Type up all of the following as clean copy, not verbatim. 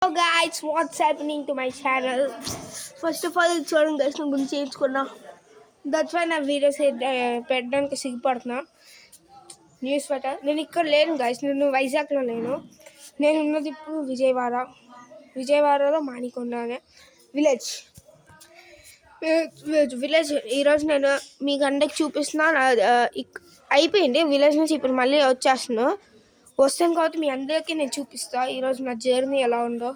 Hello guys, what's happening to my channel? First of all, చూడండి guys, నేను గురించి చేయించుకున్నా. దట్స్ వై నా వీడియోస్ పెట్టడానికి సిగ్గుపడుతున్నా. న్యూస్ పెట్ట నేను ఇక్కడ లేను గైస్, నేను వైజాగ్లో లేను. నేను ఉన్నది ఇప్పుడు విజయవాడలో మాణికొండ అనే విలేజ్. ఈరోజు నేను మీకు అందరికి చూపిస్తున్నా. అయిపోయింది విలేజ్ నుంచి, ఇప్పుడు మళ్ళీ వచ్చేస్తున్నాను. వస్తాను కాబట్టి మీ అందరికీ నేను చూపిస్తా ఈరోజు నా జర్నీ ఎలా ఉందో.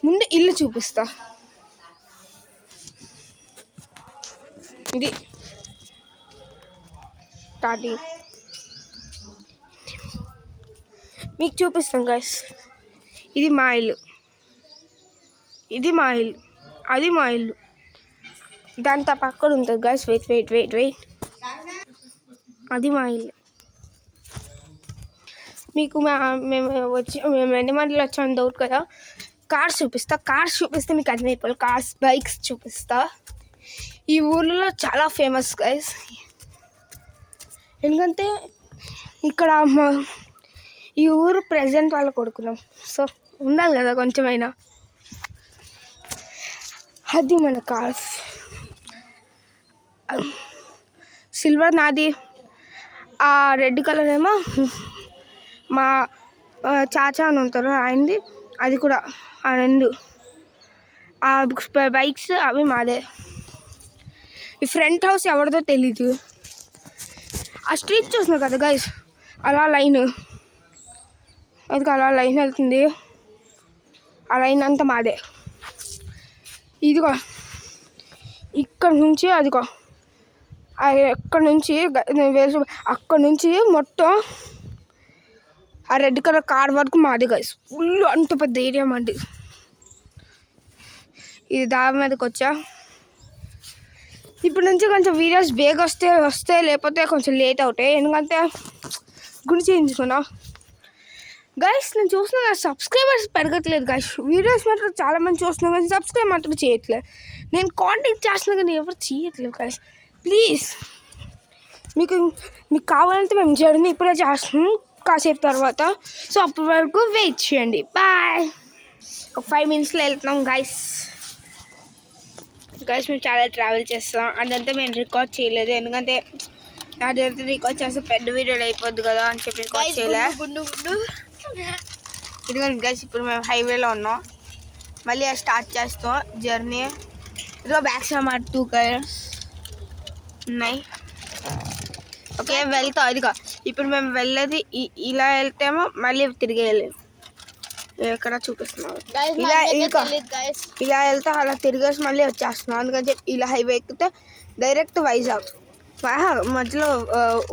ముందు ఇల్లు చూపిస్తా. ఇది స్టార్టింగ్ మీకు చూపిస్తాను గైస్. ఇది మా ఇల్లు, అది మా ఇల్లు. దాంతో పక్కన ఉంటుంది గైస్. వెయిట్ అది మా ఇల్లు. మీకు మేము ఎన్ని మందిలో వచ్చామని డౌట్ కదా. కార్స్ చూపిస్తే మీకు అర్థమైపోవాలి. బైక్స్ చూపిస్తా. ఈ ఊళ్ళో చాలా ఫేమస్ గైస్, ఎందుకంటే ఇక్కడ ఈ ఊరు ప్రెసిడెంట్ వాళ్ళ కొడుకున్నాం, సో ఉండాలి కదా కొంచెమైనా. అది మన కార్స్. సిల్వర్ నాది, ఆ రెడ్ కలర్ ఏమో మా చాచా అని ఉంటారు ఆయనది. అది కూడా ఆ రెండు ఆ బైక్స్ అవి మాదే. ఈ ఫ్రంట్ హౌస్ ఎవరిదో తెలీదు. ఆ స్ట్రీట్ చూస్తున్నారు కదా గైస్, అలా లైన్ వెళ్తుంది. ఆ లైన్ అంతా మాదే. ఇదిగో ఇక్కడ నుంచి అదిగో అక్కడ నుంచి మొత్తం ఆ రెడ్ కలర్ కార్ వరకు మాది గైస్. ఫుల్ అంత పెద్ద ఏరియా మాది. ఇది దారి మీదకి వచ్చా. ఇప్పుడు నుంచి కొంచెం వీడియోస్ బేగా వస్తే లేకపోతే కొంచెం లేట్ అవుతాయి, ఎందుకంటే గుడి చేయించుకున్నా గైస్. నేను చూస్తున్నా సబ్స్క్రైబర్స్ పెరగట్లేదు గైస్. వీడియోస్ మాత్రం చాలామంది చూస్తున్నాను కానీ సబ్స్క్రైబ్ మాత్రం చేయట్లేదు. నేను కాంటాక్ట్ చేస్తున్నా కానీ ఎవరు చేయట్లేదు గైస్. ప్లీజ్ మీకు కావాలంటే మేము జర్నీ ఇప్పుడే చేస్తున్నాం కాసేపు తర్వాత, సో అప్పటి వరకు వెయిట్ చేయండి. బాయ్. ఒక 5 minutesలో వెళ్తున్నాం గైస్. మేము చాలా ట్రావెల్ చేస్తాం. అదంతా మేము రికార్డ్ చేయలేదు, ఎందుకంటే నా దగ్గర రికార్డ్ చేస్తే పెద్ద వీడియోలు అయిపోద్ది కదా అని చెప్పి రికార్డ్ చేయలేదు. ఇదిగోండి గైస్, ఇప్పుడు మేము హైవేలో ఉన్నాం. మళ్ళీ స్టార్ట్ చేస్తాం జర్నీ. ఇదిగో బ్యాక్ సైడ్ మా 2 కార్స్ ఉన్నాయి. ఓకే వెళ్తాం. అదిగా ఇప్పుడు మేము వెళ్ళేది ఇలా వెళ్తేమో మళ్ళీ తిరిగి వెళ్ళలేదు. ఎక్కడ చూపిస్తున్నాం ఇలా వెళ్తే అలా తిరిగేసి మళ్ళీ వచ్చేస్తున్నాం. అందుకని చెప్పి ఇలా హైవే ఎక్కితే డైరెక్ట్ వైజాగ్. మధ్యలో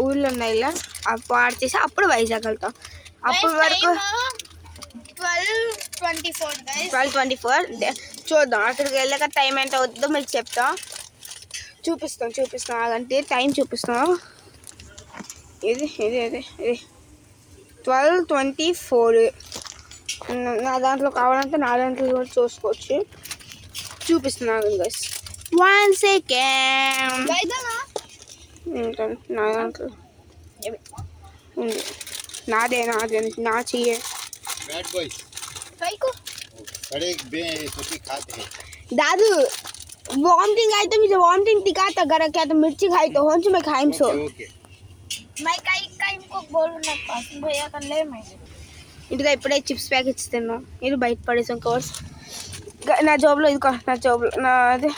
ఊళ్ళో ఉన్నాయి, ఇలా పాడు చేసి అప్పుడు వైజాగ్ వెళ్తాం. అప్పటి వరకు 12:24 చూద్దాం. అక్కడికి వెళ్ళాక టైం ఎంత అవుతుందో మీకు చెప్తాం. చూపిస్తాం అలాంటి టైం చూపిస్తాం. ఇది 12:24. నా దాంట్లో కావాలంటే నా దాంట్లో కూడా చూసుకోవచ్చు. చూపిస్తున్నాను గైస్. 1 second. నా దాంట్లో నాదే నా చెయ్యే दादू वॉमिटिंग आई तो मुझे वॉमिटिंग दिखाता घर क्या तो मिर्ची खाई तो होंच में खाइम सो मैं काई को बोलू ना पास भैया कर ले मैं ఇదిగా ఇప్పుడే చిప్స్ ప్యాకెట్స్ తిన్నాం. ఇది బయట పడేసాం కోర్స్. నా జాబ్లో నా అదే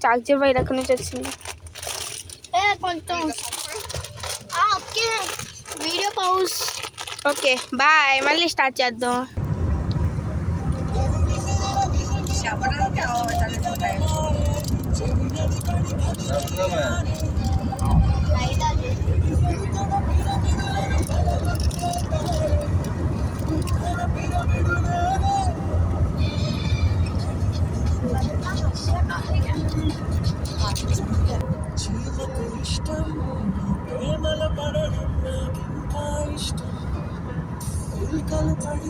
చాక్జీ బయట అక్కడి నుంచి వచ్చింది. కొంచెం okay video pause. Okay bye, మళ్ళీ స్టార్ట్ చేద్దాం. ఇష్టం